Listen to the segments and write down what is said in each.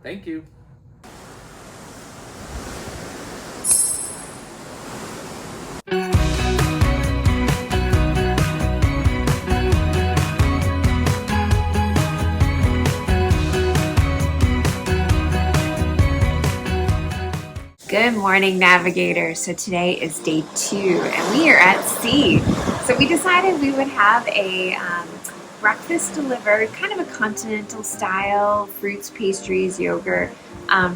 Thank you. Good morning, navigators. So today is day 2 and we are at sea. So we decided we would have a breakfast delivered, kind of a continental style, fruits, pastries, yogurt,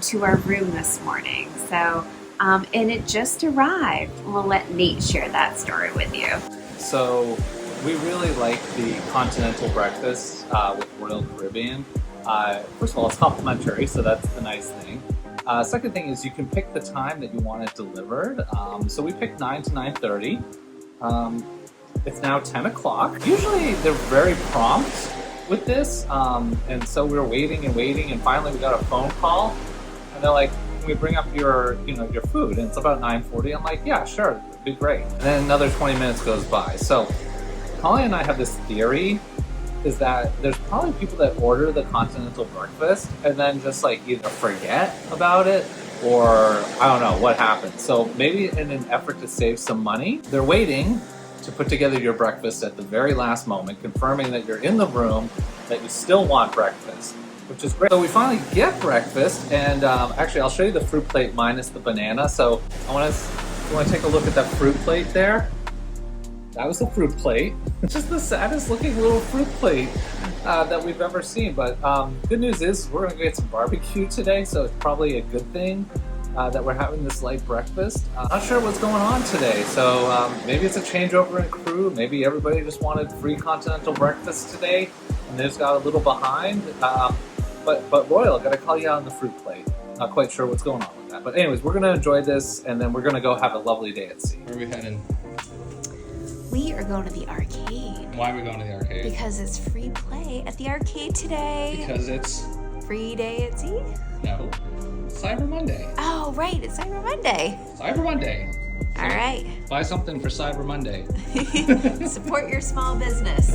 to our room this morning. So, and it just arrived. We'll let Nate share that story with you. So we really like the continental breakfast with Royal Caribbean. First of all, it's complimentary, so that's the nice thing. Second thing is you can pick the time that you want it delivered. So we picked 9 to 9:30. It's now 10 o'clock. Usually they're very prompt with this, and so we were waiting and finally we got a phone call, and they're like, "Can we bring up your food?" And it's about 9:40. I'm like, "Yeah, sure, it'd be great." And then another 20 minutes goes by. So Holly and I have this theory, is that there's probably people that order the continental breakfast and then just like either forget about it or I don't know what happened. So maybe in an effort to save some money, they're waiting to put together your breakfast at the very last moment, confirming that you're in the room, that you still want breakfast, which is great. So we finally get breakfast, and actually I'll show you the fruit plate minus the banana. So you want to take a look at that fruit plate there? That was the fruit plate. It's just the saddest looking little fruit plate that we've ever seen. But good news is we're gonna get some barbecue today, so it's probably a good thing that we're having this light breakfast. Not sure what's going on today, so maybe it's a changeover in crew. Maybe everybody just wanted free continental breakfast today, and they just got a little behind. But Royal, I gotta call you out on the fruit plate. Not quite sure what's going on with that. But anyways, we're gonna enjoy this, and then we're gonna go have a lovely day at sea. Where are we heading? We are going to the arcade. Why are we going to the arcade? Because it's free play at the arcade today. Because it's... Free day at sea? No. Cyber Monday. Oh, right. It's Cyber Monday. Cyber Monday. All right. Buy something for Cyber Monday. Support your small business.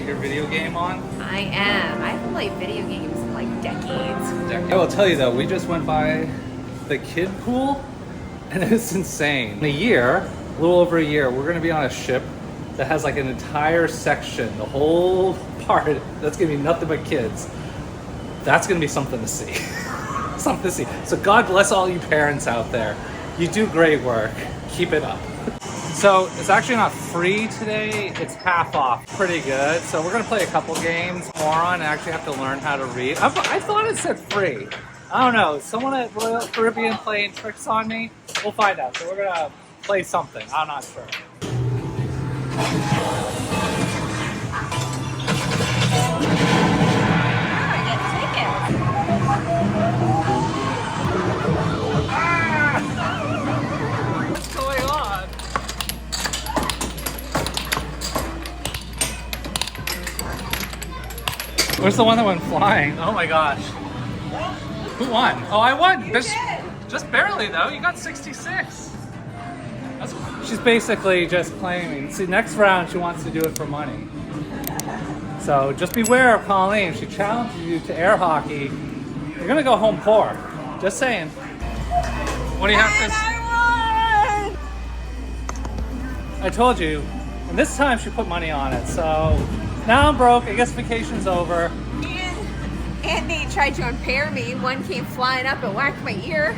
Your video game on? I am. I haven't played video games in like decades. I will tell you though, we just went by the kid pool and it's insane. In a year, a little over a year, we're gonna be on a ship that has like an entire section, the whole part, that's gonna be nothing but kids. That's gonna be something to see. Something to see. So God bless all you parents out there. You do great work. Keep it up. So it's actually not free today, it's half off. Pretty good. So we're gonna play a couple games more on and actually have to learn how to read. I thought it said free. I don't know, is someone at Royal Caribbean playing tricks on me? We'll find out. So we're gonna play something, I'm not sure. What's going on? Where's the one that went flying? Oh my gosh. Who won? Oh, I won. Just barely though. You got 66. She's basically just claiming. See, next round she wants to do it for money. So just beware of Colleen. She challenges you to air hockey. You're gonna go home poor. Just saying. What do you have to? I told you. And this time she put money on it. So now I'm broke. I guess vacation's over. And Nate tried to impair me. One came flying up and whacked my ear.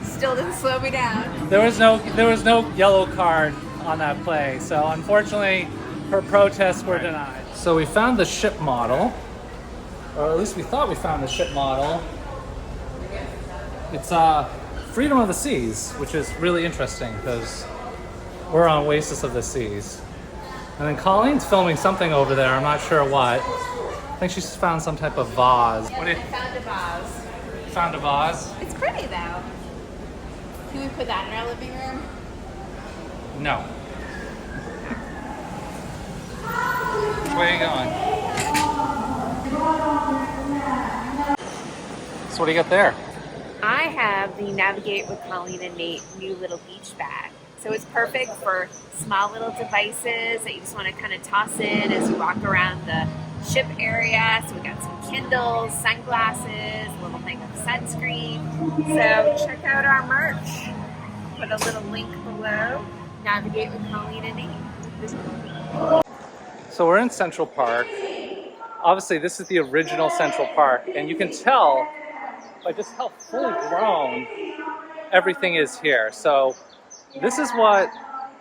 Still didn't slow me down. There was no yellow card on that play. So unfortunately, her protests were denied. So we found the ship model, or at least we thought we found the ship model. It's Freedom of the Seas, which is really interesting because we're on Oasis of the Seas. And then Colleen's filming something over there. I'm not sure what. I think she's found some type of vase. Yeah, I found a vase. Found a vase? It's pretty though. Can we put that in our living room? No. Which way are you going? So what do you got there? I have the Navigate with Colleen and Nate new little beach bag. So it's perfect for small little devices that you just want to kind of toss in as you walk around the ship area. So we got some Kindles, sunglasses, a little thing of sunscreen. So check out our merch. Put a little link below. Navigate with Colleen and Nate. So we're in Central Park. Obviously, this is the original Central Park, and you can tell by just how fully grown everything is here. So this is what,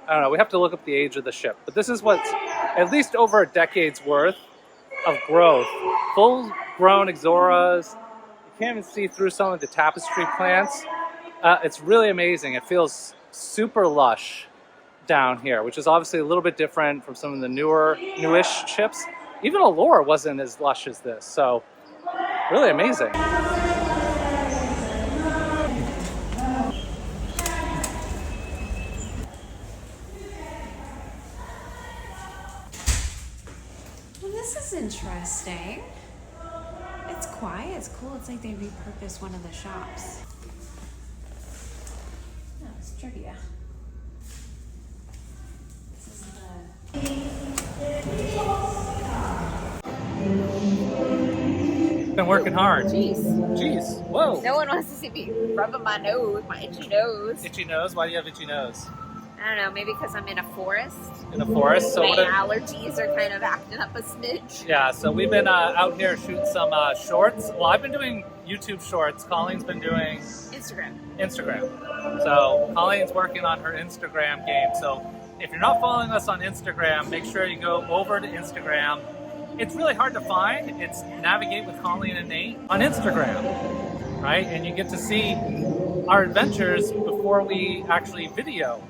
I don't know, we have to look up the age of the ship, but this is what's at least over a decade's worth of growth. Full grown Ixoras. You can't even see through some of the tapestry plants. It's really amazing. It feels super lush down here, which is obviously a little bit different from some of the newish ships. Even Allure wasn't as lush as this, so really amazing. Well, this is interesting. It's quiet, it's cool. It's like they repurposed one of the shops. No, it's trivia. Been working hard. Jeez. Whoa. No one wants to see me rubbing my nose, my itchy nose. Itchy nose? Why do you have itchy nose? I don't know, maybe because I'm in a forest. In a forest? So my allergies are kind of acting up a smidge. Yeah, so we've been out here shooting some shorts. Well, I've been doing YouTube shorts. Colleen's been doing Instagram. So Colleen's working on her Instagram game. So if you're not following us on Instagram, make sure you go over to Instagram. It's really hard to find. It's Navigate with Colleen and Nate on Instagram, right? And you get to see our adventures before we actually video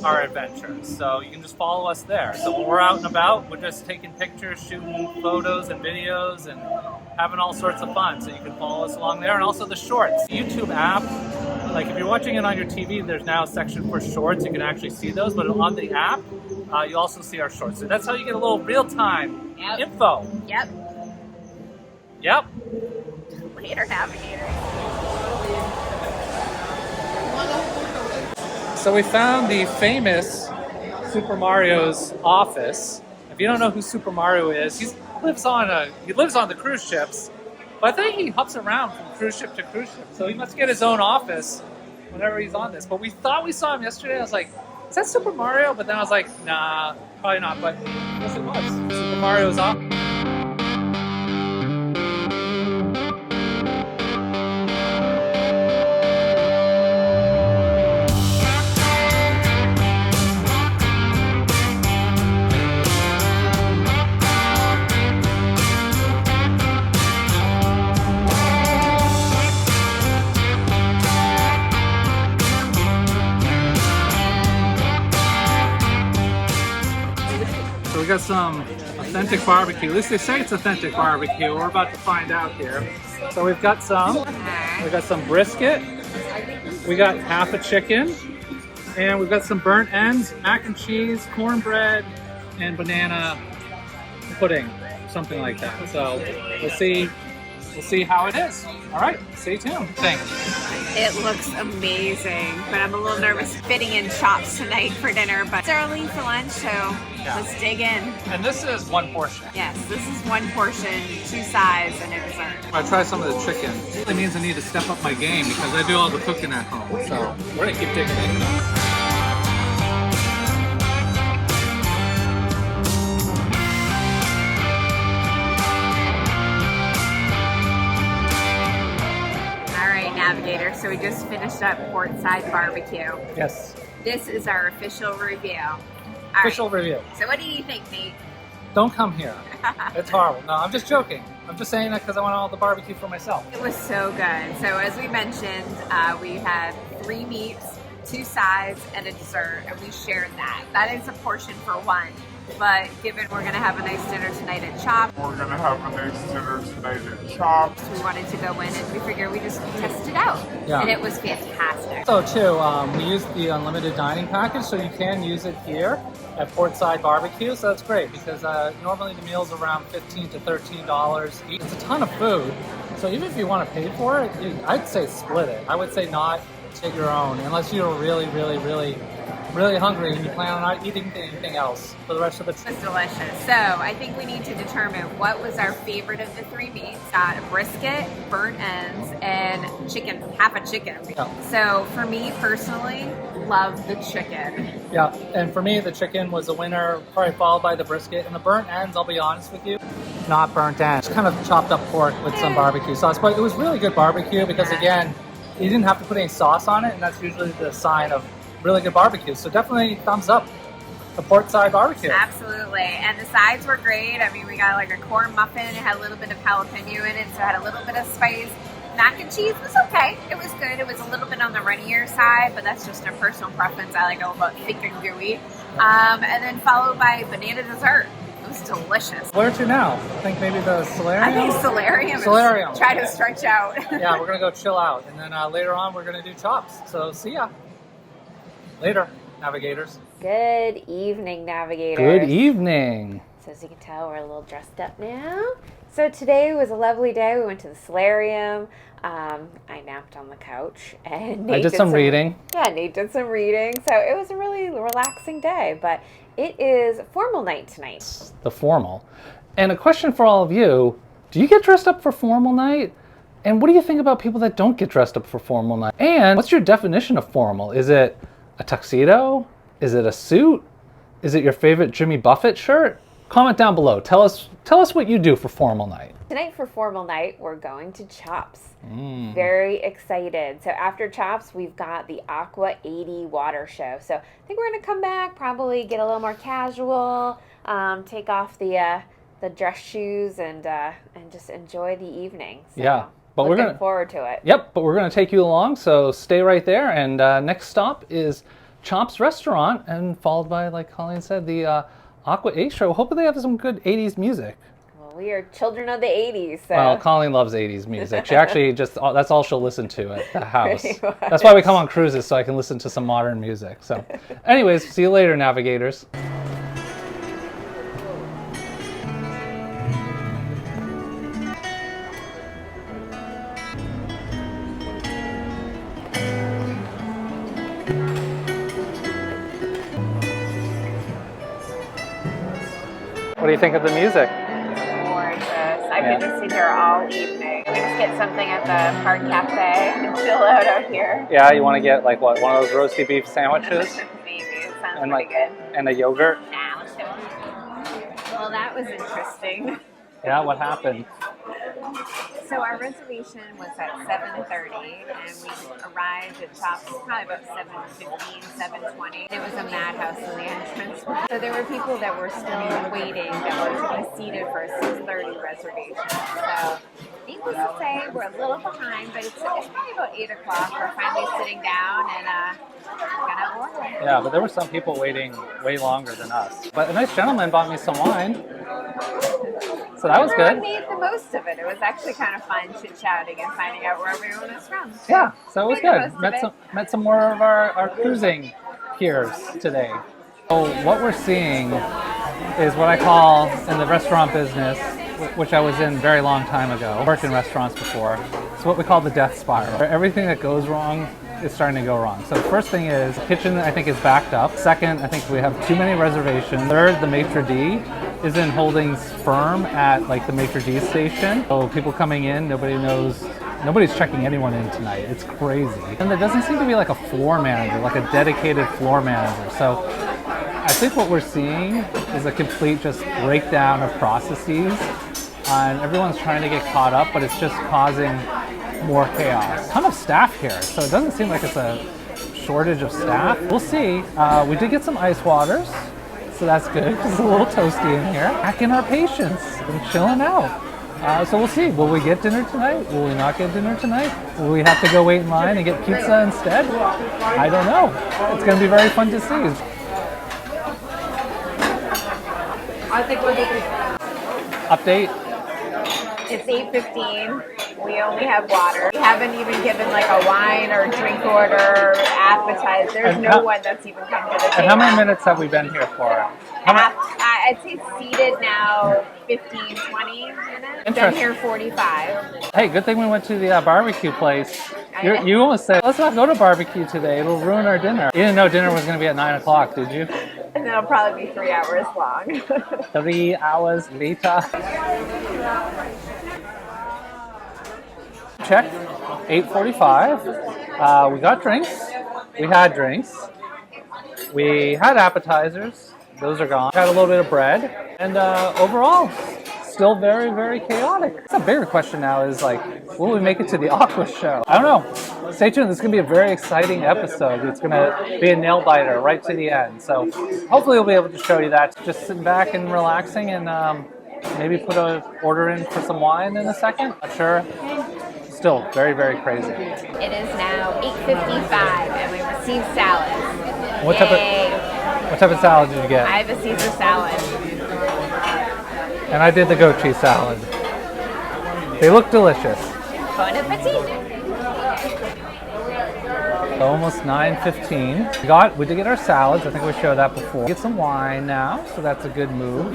our adventures. So you can just follow us there. So when we're out and about, we're just taking pictures, shooting photos and videos, and having all sorts of fun. So you can follow us along there. And also the shorts. The YouTube app, like if you're watching it on your TV, there's now a section for shorts. You can actually see those. But on the app, you also see our shorts. So that's how you get a little real-time info. Yep. Later, Navigator. So we found the famous Super Mario's office. If you don't know who Super Mario is, he lives on the cruise ships. But I think he hops around from cruise ship to cruise ship. So he must get his own office whenever he's on this. But we thought we saw him yesterday. I was like, is that Super Mario? But then I was like, nah, probably not. But yes, it was. Super Mario's office. So we got some authentic barbecue. At least they say it's authentic barbecue. We're about to find out here. So we've got some brisket. We got half a chicken. And we've got some burnt ends, mac and cheese, cornbread, and banana pudding. Something like that. So we'll see how it is. All right, stay tuned. Thanks. It looks amazing, but I'm a little nervous fitting in chops tonight for dinner, but it's early for lunch, so let's dig in. And this is one portion. Yes, this is one portion, 2 sides, and a dessert. I try some of the chicken. It means I need to step up my game because I do all the cooking at home. So we're gonna keep digging in. Navigator. So we just finished up Port Side BBQ. Yes. This is our official review. Official review. So what do you think, Nate? Don't come here. It's horrible. No, I'm just joking. I'm just saying that because I want all the barbecue for myself. It was so good. So as we mentioned, we had 3 meats, 2 sides, and a dessert, and we shared that. That is a portion for one. But given we're going to have a nice dinner tonight at Chops, we wanted to go in and we figured we just test it out. Yeah. And it was fantastic. So too, we used the unlimited dining package, so you can use it here at Portside BBQ. So that's great because normally the meal's around $15 to $13 each. It's a ton of food. So even if you want to pay for it, I'd say split it. I would say not get your own unless you're really hungry and you plan on not eating anything else for the rest of the trip. It's delicious. So I think we need to determine what was our favorite of the three meats. Got a brisket, burnt ends, and chicken, half a chicken. Yeah. So for me personally, love the chicken. Yeah, and for me, the chicken was the winner, probably followed by the brisket. And the burnt ends, I'll be honest with you, not burnt ends. Just kind of chopped up pork with some barbecue sauce. But it was really good barbecue because, again, you didn't have to put any sauce on it, and that's usually the sign of really good barbecue. So definitely thumbs up the Port Side BBQ. Absolutely. And the sides were great. I mean, we got like a corn muffin. It had a little bit of jalapeno in it, so it had a little bit of spice. Mac and cheese was okay. It was good. It was a little bit on the runnier side, but that's just a personal preference. I like it a little thick and gooey. And then followed by banana dessert. It was delicious. Where to now? I think maybe the Solarium? I think Solarium. Solarium. Try to stretch out. Yeah, we're going to go chill out. And then later on, we're going to do chops. So see ya. Later, navigators. Good evening, navigators. Good evening. So as you can tell, we're a little dressed up now. So today was a lovely day. We went to the Solarium. I napped on the couch, and Nate I did some reading. Yeah, Nate did some reading. So it was a really relaxing day, but it is formal night tonight. The formal. And a question for all of you, do you get dressed up for formal night? And what do you think about people that don't get dressed up for formal night? And what's your definition of formal? Is it a tuxedo? Is it a suit? Is it your favorite Jimmy Buffett shirt? Comment down below. Tell us what you do for formal night. Tonight for formal night, we're going to Chops. Very excited. So after Chops, we've got the Aqua 80 water show. So I think we're going to come back, probably get a little more casual, take off the dress shoes, and just enjoy the evening. So yeah. But we're looking forward to it. Yep, but we're going to take you along, so stay right there. And next stop is Chops Restaurant, and followed by, like Colleen said, the Aqua 80 show. Hopefully they have some good 80s music. Well, we are children of the 80s. So. Well, Colleen loves 80s music. She actually that's all she'll listen to at the house. That's why we come on cruises, so I can listen to some modern music. So anyways, see you later, navigators. What do you think of the music? Gorgeous. I could just sit here all evening. We just get something at the Park Cafe and chill out here. Yeah, you want to get like what, one of those roasty beef sandwiches? Maybe. It sounds and pretty good. And a yogurt? Nah, let's do it. Well, that was interesting. Yeah, what happened? So our reservation was at 7:30, and we arrived at Chops probably about 7:15, 7:20. It was a madhouse in the entrance. So there were people that were still waiting that were to be seated for a 6:30 reservation. So needless to say, we're a little behind, but it's probably about 8 o'clock. We're finally sitting down and gonna order. Yeah, but there were some people waiting way longer than us. But a nice gentleman bought me some wine. So that was good. Everyone made the most of it. It was actually kind of fun chit-chatting and finding out where everyone was from. So yeah, so it was good. Met some more of our cruising peers today. So what we're seeing is what I call in the restaurant business, which I was in a very long time ago. I worked in restaurants before. It's what we call the death spiral. Everything that goes wrong is starting to go wrong. So the first thing is, the kitchen I think is backed up. Second, I think we have too many reservations. Third, the maitre d' isn't holding firm at like the maitre d' station. So people coming in, nobody's checking anyone in tonight. It's crazy. And there doesn't seem to be like a floor manager, like a dedicated floor manager. So I think what we're seeing is a complete just breakdown of processes. And everyone's trying to get caught up, but it's just causing more chaos. A ton of staff here, so it doesn't seem like it's a shortage of staff. We'll see. We did get some ice waters, so that's good. It's a little toasty in here. Hacking our patience and chilling out. So we'll see. Will we get dinner tonight? Will we not get dinner tonight? Will we have to go wait in line and get pizza instead? I don't know. It's going to be very fun to see. I think we'll get Update. It's 8:15. We only have water. We haven't even given like a wine or drink order or appetizer. There's no one that's even come to the table. And how many minutes have we been here for? I'd say seated now 15, 20 minutes. Been Interesting. here 45. Hey, good thing we went to the barbecue place. know. You almost said, let's not go to barbecue today. It'll ruin our dinner. You didn't know dinner was going to be at 9 o'clock, did you? And it'll probably be 3 hours long. 3 hours later. Check, 8:45. We got drinks. We had drinks. We had appetizers. Those are gone. Had a little bit of bread. And overall, still very, very chaotic. The bigger question now is like, will we make it to the Aqua show? I don't know. Stay tuned. This is going to be a very exciting episode. It's going to be a nail biter right to the end. So hopefully we'll be able to show you that. Just sitting back and relaxing and maybe put an order in for some wine in a second. Not sure. Still very, very crazy. It is now 8:55 and we received salads. What type of salad did you get? I have a Caesar salad. And I did the goat cheese salad. They look delicious. Bon appetit. Almost 9:15. We did get our salads. I think we showed that before. Get some wine now, so that's a good move.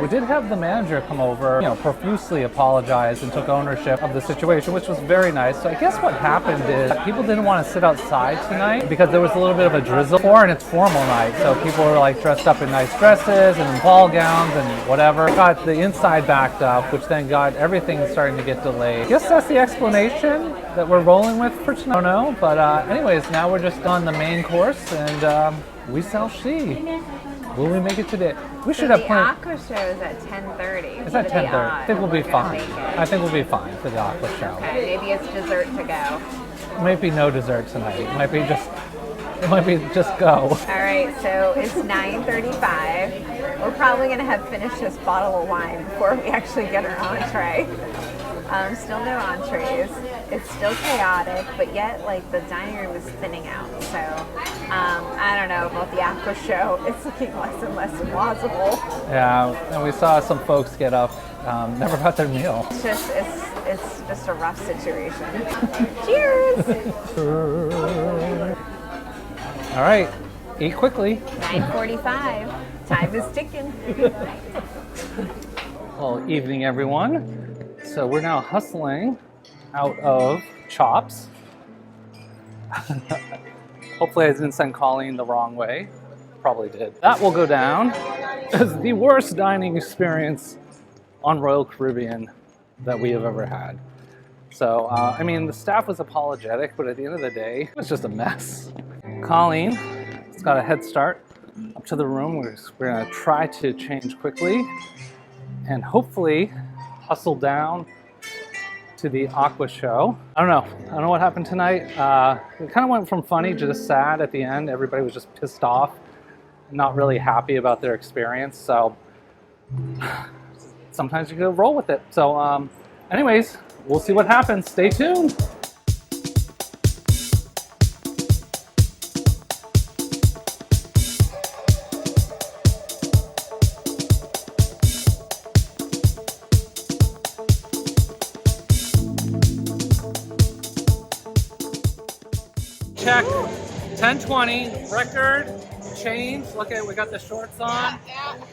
We did have the manager come over, profusely apologize and took ownership of the situation, which was very nice. So I guess what happened is people didn't want to sit outside tonight because there was a little bit of a drizzle and it's formal night. So people were like dressed up in nice dresses and in ball gowns and whatever. Got the inside backed up, which then got everything starting to get delayed. I guess that's the explanation that we're rolling with for tonight. I don't know, but anyways, now we're just on the main course and we shall see. Will we make it today? We should have plenty. The Aqua show is at 10:30. It's at 10:30. I think we'll be fine. I think we'll be fine for the Aqua show. Okay, maybe it's dessert to go. It might be no dessert tonight. It might be just go. All right, so it's 9:35. We're probably gonna have finished this bottle of wine before we actually get our entree. Still no entrees. It's still chaotic, but yet like the dining room is thinning out. So I don't know about the Aqua show. It's looking less and less plausible. Yeah, and we saw some folks get up, never got their meal. It's just a rough situation. Cheers. All right, eat quickly. 9:45. Time is ticking. Well, evening everyone. So we're now hustling out of Chops. Hopefully I didn't send Colleen the wrong way. Probably did. That will go down as the worst dining experience on Royal Caribbean that we have ever had. So, I mean, the staff was apologetic, but at the end of the day, it was just a mess. Colleen has got a head start up to the room. We're going to try to change quickly and hopefully hustle down to the Aqua show. I don't know what happened tonight. It kind of went from funny to just sad at the end. Everybody was just pissed off, not really happy about their experience. So sometimes you gotta roll with it. So anyways, we'll see what happens. Stay tuned. Check, 10:20, record, change, look at it, we got the shorts on,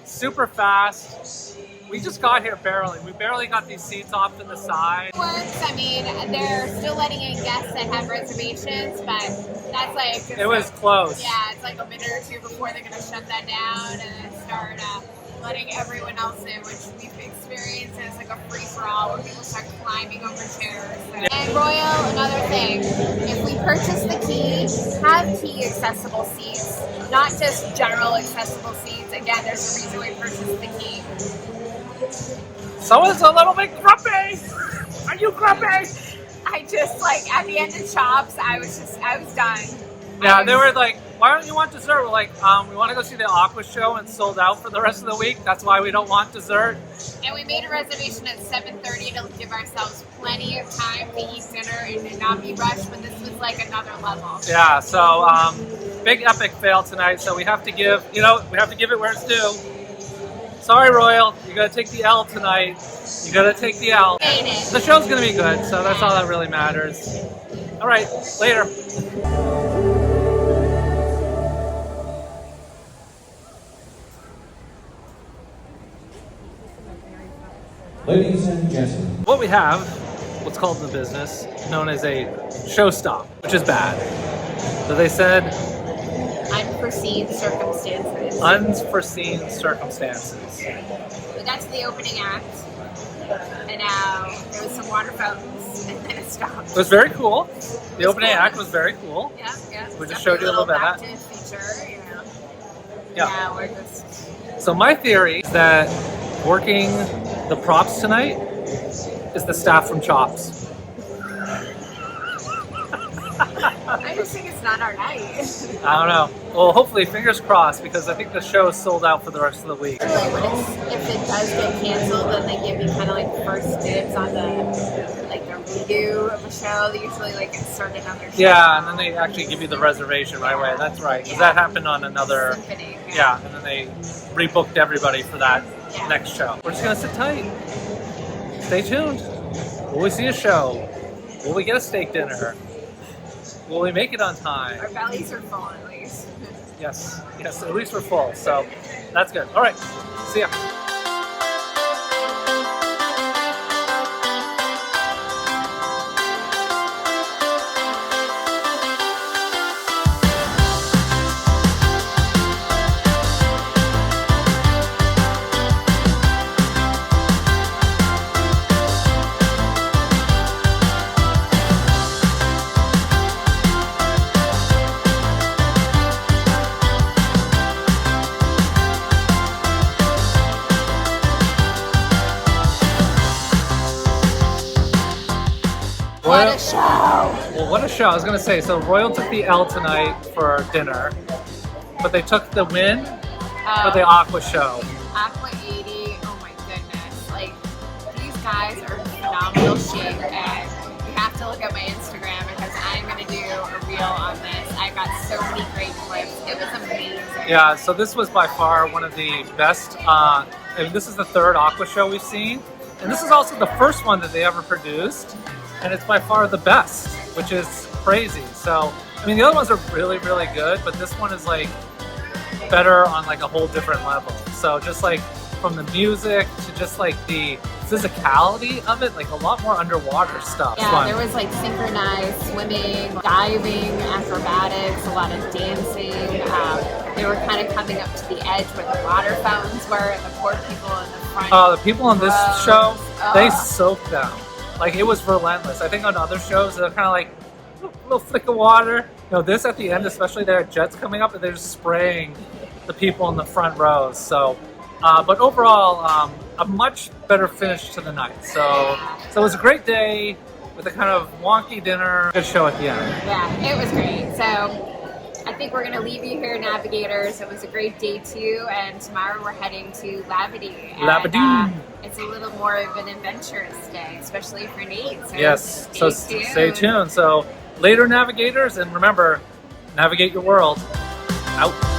super fast. We just got here barely. We barely got these seats off to the side. Works, I mean, they're still letting in guests that have reservations, but that's like... It was close. Yeah, it's like a minute or two before they're going to shut that down and then start letting everyone else in, which we've experienced as like a free-for-all where people start climbing over chairs. And Royal, another thing, if we purchase the key, have key accessible seats, not just general accessible seats. Again, there's a reason we purchased the key. Someone's a little bit grumpy. Are you grumpy? I just like at the end of Chops, I was done. Yeah, they were like, why don't you want dessert? We're like, we want to go see the Aqua show and sold out for the rest of the week. That's why we don't want dessert. And we made a reservation at 7:30 to give ourselves plenty of time to eat dinner and not be rushed, but this was like another level. Yeah, so big epic fail tonight. So we have to give, we have to give it where it's due. Sorry, Royal, you gotta take the L tonight. You gotta take the L. The show's gonna be good, so that's all that really matters. All right, later. Ladies and gentlemen. What we have, what's called in the business, known as a show stop, which is bad. So they said Unforeseen circumstances. unforeseen circumstances. We got to the opening act, and now there was some water fountains, and then it stopped. It was very cool. The opening cool. act was very cool. Yeah, yeah. We just showed you a little bit of that. active feature, you know. Yeah. Now we're just. So my theory is that working the props tonight is the staff from Chops. I just think it's not our night. I don't know. Well, hopefully, fingers crossed, because I think the show is sold out for the rest of the week. Usually if it does get canceled, then they give you kind of like first dibs on the redo of a show. They usually like insert another show. Yeah, and then they actually give you the reservation right away. That's right, because that happened on another. Symphony, Yeah, and then they rebooked everybody for that Yeah. next show. We're just gonna sit tight. Stay tuned. Will we see a show? Will we get a steak dinner? Will we make it on time? Our bellies are full at least. Yes, yes, at least we're full, so that's good. All right, see ya. What a show! Well, what a show. I was going to say, so Royal took the L tonight for dinner, but they took the win for the Aqua show. Aqua 80, oh my goodness. Like, these guys are in phenomenal shape, and you have to look at my Instagram because I'm going to do a reel on this. I got so many great clips. It was amazing. Yeah, so this was by far one of the best. And this is the third Aqua show we've seen, and this is also the first one that they ever produced, and it's by far the best, which is crazy. So, I mean, the other ones are really, really good, but this one is like better on like a whole different level. So just like from the music to just like the physicality of it, like a lot more underwater stuff. Yeah, there was like synchronized swimming, diving, acrobatics, a lot of dancing. They were kind of coming up to the edge where the water fountains were, and the poor people in the front. Oh, the people on this show, they Oh. soaked them. Like, it was relentless. I think on other shows, they're kind of like, a little flick of water. You know, this at the end, especially there are jets coming up, and they're just spraying the people in the front rows. So, but overall, a much better finish to the night. So it was a great day with a kind of wonky dinner. Good show at the end. Yeah, it was great. So I think we're going to leave you here, navigators. It was a great day too, and tomorrow we're heading to Labadee. And, Labadee. it's a little more of an adventurous day, especially for Nate. So Yes, so stay stay tuned. So later, navigators, and remember, navigate your world. Out.